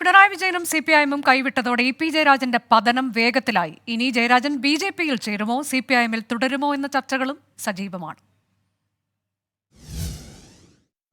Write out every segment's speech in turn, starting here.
പിണറായി വിജയനും CPIM-ഉം കൈവിട്ടതോടെ EP ജയരാജന്റെ പതനം വേഗത്തിലായി. ഇനി ജയരാജൻ BJP-യിൽ ചേരുമോ, CPIM-ൽ തുടരുമോ എന്ന ചർച്ചകളും സജീവമാണ്.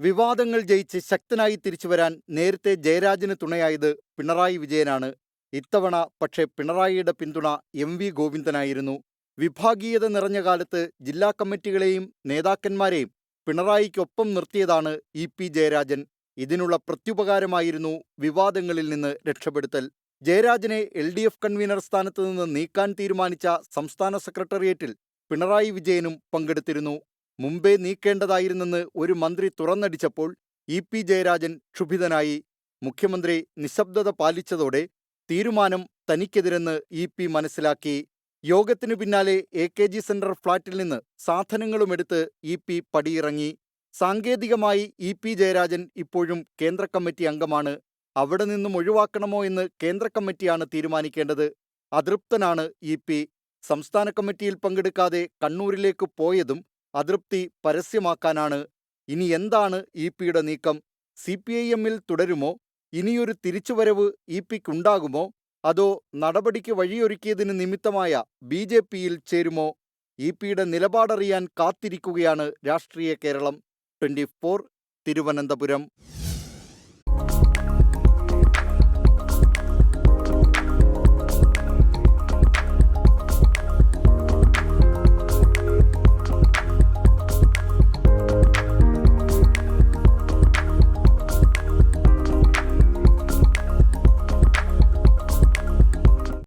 വിവാദങ്ങൾ ജയിച്ച് ശക്തനായി തിരിച്ചുവരാൻ നേരത്തെ ജയരാജന് തുണയായത് പിണറായി വിജയനാണ്. ഇത്തവണ പക്ഷേ പിണറായിയുടെ പിന്തുണ MV ഗോവിന്ദനായിരുന്നു. വിഭാഗീയത നിറഞ്ഞ കാലത്ത് ജില്ലാ കമ്മിറ്റികളെയും നേതാക്കന്മാരെയും പിണറായിക്കൊപ്പം നിർത്തിയതാണ് EP ജയരാജൻ. ഇതിനുള്ള പ്രത്യുപകാരമായിരുന്നു വിവാദങ്ങളിൽ നിന്ന് രക്ഷപ്പെടുത്തൽ. ജയരാജനെ LDF കൺവീനർ സ്ഥാനത്ത് നിന്ന് നീക്കാൻ തീരുമാനിച്ച സംസ്ഥാന സെക്രട്ടേറിയറ്റിൽ പിണറായി വിജയനും പങ്കെടുത്തിരുന്നു. മുമ്പേ നീക്കേണ്ടതായിരുന്നെന്ന് ഒരു മന്ത്രി തുറന്നടിച്ചപ്പോൾ EP ജയരാജൻ ക്ഷുഭിതനായി. മുഖ്യമന്ത്രി നിശബ്ദത പാലിച്ചതോടെ തീരുമാനം തനിക്കെതിരെന്ന് EP മനസ്സിലാക്കി. യോഗത്തിനു പിന്നാലെ AKG സെന്റർ ഫ്ളാറ്റിൽ നിന്ന് സാധനങ്ങളുമെടുത്ത് EP പടിയിറങ്ങി. സാങ്കേതികമായി EP ജയരാജൻ ഇപ്പോഴും കേന്ദ്ര കമ്മിറ്റി അംഗമാണ്. അവിടെ നിന്നും ഒഴിവാക്കണമോ എന്ന് കേന്ദ്ര കമ്മിറ്റിയാണ് തീരുമാനിക്കേണ്ടത്. അതൃപ്തനാണ് EP. സംസ്ഥാന കമ്മിറ്റിയിൽ പങ്കെടുക്കാതെ കണ്ണൂരിലേക്ക് പോയതും അതൃപ്തി പരസ്യമാക്കാനാണ്. ഇനി എന്താണ് EP-യുടെ നീക്കം? CPIM-ൽ തുടരുമോ? ഇനിയൊരു തിരിച്ചുവരവ് EP-ക്കുണ്ടാകുമോ? അതോ നടപടിക്ക് വഴിയൊരുക്കിയതിന് നിമിത്തമായ BJP-യിൽ ചേരുമോ? EP-യുടെ നിലപാടറിയാൻ കാത്തിരിക്കുകയാണ് രാഷ്ട്രീയ കേരളം. 24 തിരുവനന്തപുരം.